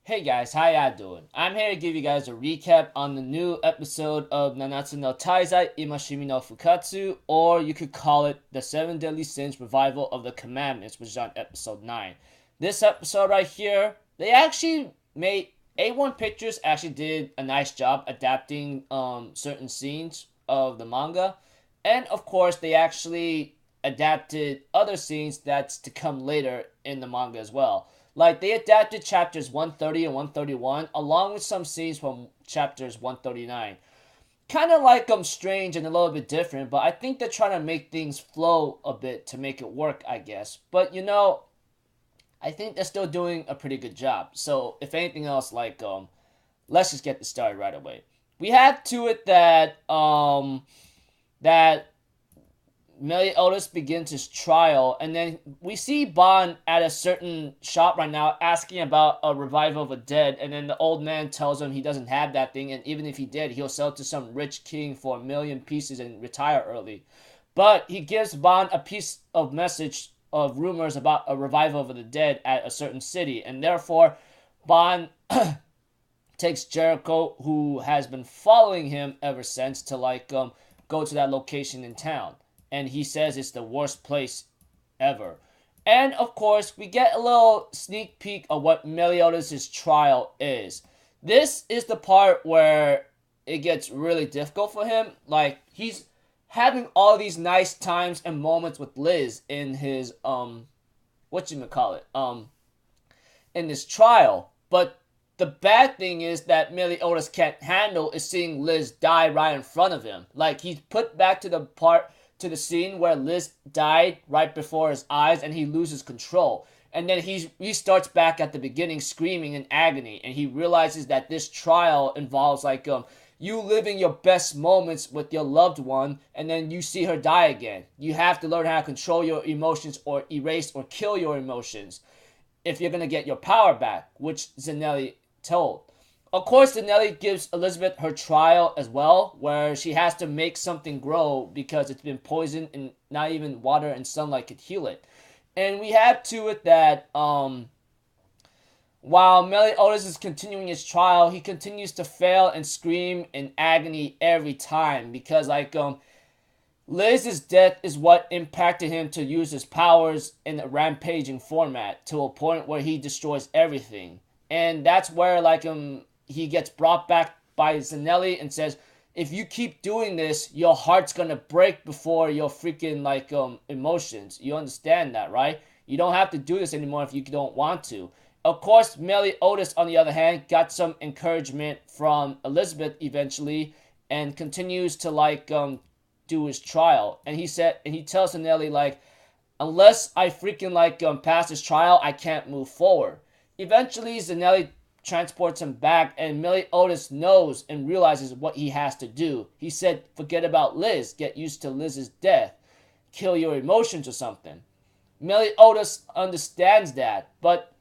Hey guys, how y'all doing? I'm here to give you guys a recap on the new episode of Nanatsu no Taizai, Imashime no Fukkatsu, or you could call it the Seven Deadly Sins Revival of the Commandments, which is on episode 9. This episode right here, they actually made A1 Pictures actually did a nice job adapting certain scenes of the manga, and of course they actually adapted other scenes that's to come later in the manga as well. Like they adapted chapters 130 and 131 along with some scenes from chapters 139. Kind of like strange and a little bit different, but I think they're trying to make things flow a bit to make it work, I guess. But I think they're still doing a pretty good job. So if anything else, let's just get this started right away. We have to it that Meliodas begins his trial, and then we see Bon at a certain shop right now asking about a revival of the dead, and then the old man tells him he doesn't have that thing, and even if he did, he'll sell it to some rich king for 1,000,000 pieces and retire early. But he gives Bon a piece of message of rumors about a revival of the dead at a certain city, and therefore Bon takes Jericho, who has been following him ever since, to go to that location in town. And he says it's the worst place ever. And of course, we get a little sneak peek of what Meliodas' trial is. This is the part where it gets really difficult for him. Like he's having all these nice times and moments with Liz in his in this trial. But the bad thing is that Meliodas can't handle is seeing Liz die right in front of him. Like he's put back to the scene where Liz died right before his eyes, and he loses control. And then he starts back at the beginning screaming in agony, and he realizes that this trial involves you living your best moments with your loved one, and then you see her die again. You have to learn how to control your emotions or erase or kill your emotions if you're going to get your power back, which Zanelli told. Of course, Zanelli gives Elizabeth her trial as well, where she has to make something grow because it's been poisoned and not even water and sunlight could heal it. And we have to it that while Meliodas is continuing his trial, he continues to fail and scream in agony every time because Liz's death is what impacted him to use his powers in a rampaging format to a point where he destroys everything. And that's where he gets brought back by Zanelli and says, if you keep doing this, your heart's gonna break before your freaking emotions. You understand that, right? You don't have to do this anymore if you don't want to. Of course, Meliodas, on the other hand, got some encouragement from Elizabeth eventually and continues to do his trial. And he tells Zanelli unless I freaking pass this trial, I can't move forward. Eventually, Zanelli transports him back, and Meliodas knows and realizes what he has to do. He said, forget about Liz, get used to Liz's death, kill your emotions or something. Meliodas understands that, but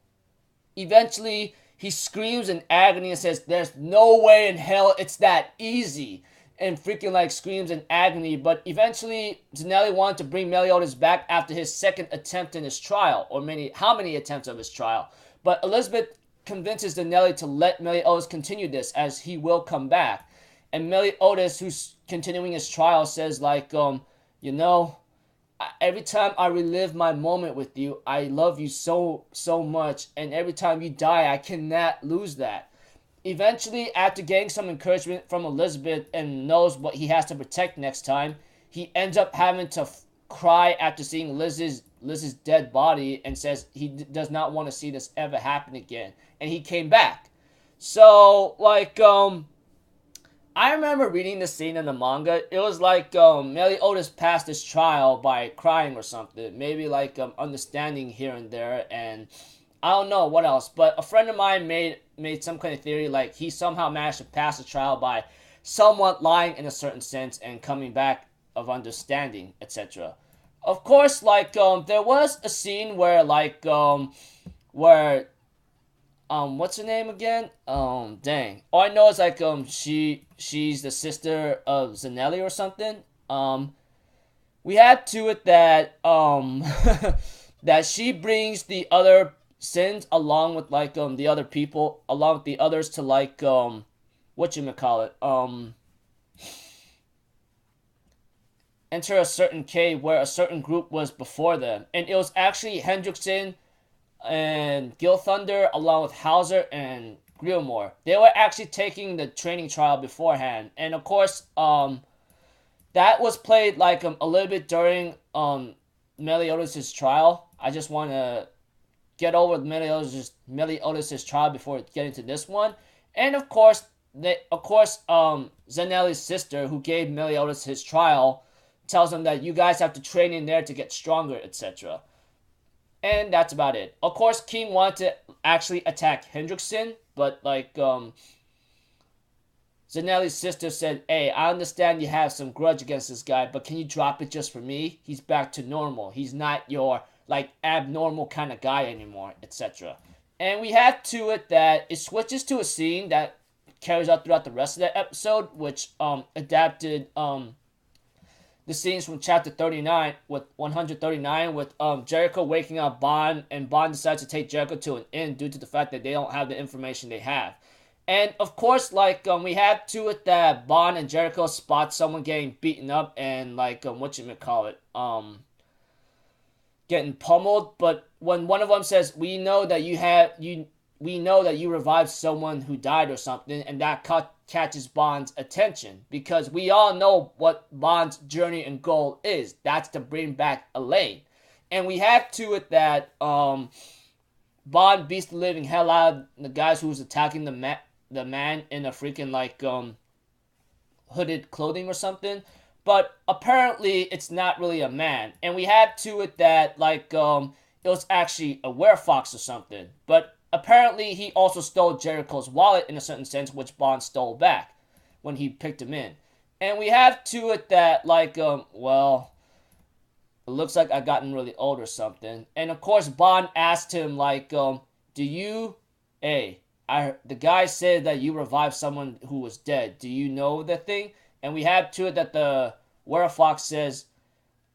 eventually he screams in agony and says, there's no way in hell it's that easy, and freaking screams in agony. But eventually Zanelli wanted to bring Meliodas back after his second attempt in his trial, or how many attempts of his trial. But Elizabeth convinces Zanelli to let Meliodas continue this, as he will come back. And Meliodas, who's continuing his trial, says every time I relive my moment with you, I love you so much, and every time you die, I cannot lose that. Eventually, after getting some encouragement from Elizabeth and knows what he has to protect next time, he ends up having to cry after seeing Liz's dead body and says he does not want to see this ever happen again. And he came back. So, I remember reading the scene in the manga. It was Meliodas passed his trial by crying or something. Maybe understanding here and there, and I don't know what else. But a friend of mine made some kind of theory he somehow managed to pass the trial by somewhat lying in a certain sense and coming back of understanding, etc. Of course, there was a scene where what's her name again? Dang. All I know is she's the sister of Zanelli or something. We had to it that that she brings the other sins along with like the other people, along with the others to like whatchamacallit, enter a certain cave where a certain group was before them. And it was actually Hendrickson and Gil Thunder along with Hauser and Grillmore. They were actually taking the training trial beforehand. And of course, that was played like a little bit during Meliodas' trial. I just want to get over Meliodas' trial before getting to this one. And of course, Zanelli's sister, who gave Meliodas his trial, tells him that you guys have to train in there to get stronger, etc. And that's about it. Of course, King wanted to actually attack Hendrickson, but like Zanelli's sister said, hey, I understand you have some grudge against this guy, but can you drop it just for me? He's back to normal. He's not your like abnormal kind of guy anymore, etc. And we have to it that it switches to a scene that carries out throughout the rest of the episode, which adapted the scenes from chapter 39 with 139 with Jericho waking up Bond, and Bond decides to take Jericho to an inn due to the fact that they don't have the information they have. And of course, like we have to it that Bond and Jericho spot someone getting beaten up and like getting pummeled. But when one of them says, we know that you revived someone who died or something, and that catches Bond's attention, because we all know what Bond's journey and goal is. That's to bring back Elaine. And we have to it that Bond beats the living hell out of the guys who was attacking the man in a freaking like hooded clothing or something. But apparently it's not really a man. And we have to it that like it was actually a werefox or something. But apparently, he also stole Jericho's wallet in a certain sense, which Bond stole back when he picked him in. And we have to it that, like, well, it looks like I've gotten really old or something. And of course, Bond asked him, like, the guy said that you revived someone who was dead. Do you know the thing? And we have to it that the werefox says,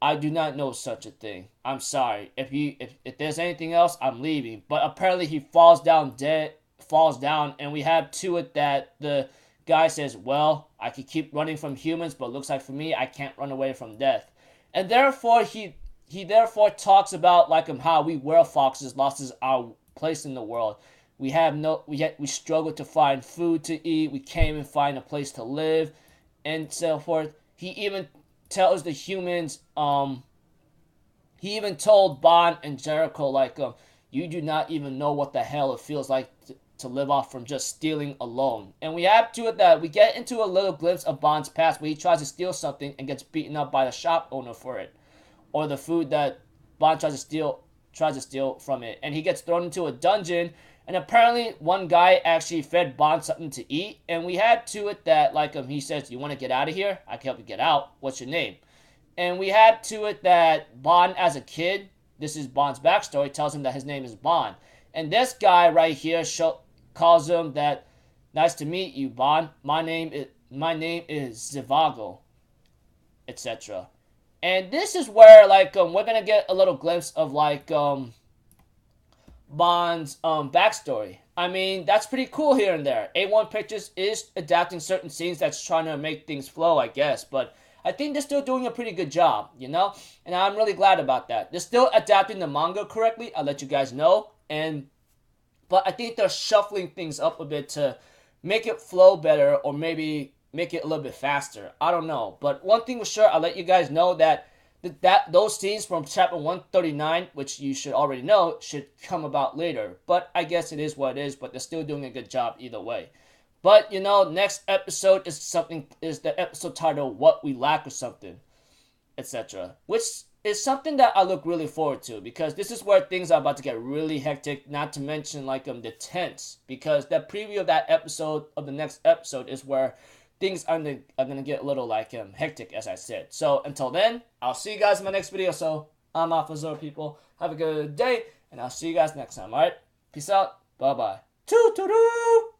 I do not know such a thing. I'm sorry. If there's anything else, I'm leaving. But apparently he falls down, and we have to it that the guy says, well, I could keep running from humans, but it looks like for me, I can't run away from death. And therefore, he therefore talks about like how we werefoxes lost our place in the world. We struggle to find food to eat. We can't even find a place to live, and so forth. He even tells the humans, he even told Bond and Jericho, like, you do not even know what the hell it feels like to live off from just stealing alone. And we have to it that we get into a little glimpse of Bond's past where he tries to steal something and gets beaten up by the shop owner for it. Or the food that Bond tries to steal from it. And he gets thrown into a dungeon, and apparently one guy actually fed Bond something to eat. And we had to it that, like, he says, you want to get out of here? I can help you get out. What's your name? And we had to it that Bond as a kid, this is Bond's backstory, tells him that his name is Bond. And this guy right here calls him that, nice to meet you, Bond. My name is Zhivago, etc. And this is where, like, we're going to get a little glimpse of, like, Bond's backstory. I mean, that's pretty cool here and there. A1 Pictures is adapting certain scenes that's trying to make things flow, I guess. But I think they're still doing a pretty good job, you know? And I'm really glad about that. They're still adapting the manga correctly, I'll let you guys know. But I think they're shuffling things up a bit to make it flow better, or maybe make it a little bit faster. I don't know. But one thing for sure, I'll let you guys know that those scenes from chapter 139, which you should already know, should come about later. But I guess it is what it is, but they're still doing a good job either way. But, you know, next episode is the episode titled What We Lack or something, etc. Which is something that I look really forward to, because this is where things are about to get really hectic, not to mention, like, the tense. Because the preview of that episode, of the next episode, is where things are gonna get a little, like, hectic, as I said. So, until then, I'll see you guys in my next video. So, I'm off of Zoro, people. Have a good day, and I'll see you guys next time, alright? Peace out. Bye-bye. Toot-toot-toot!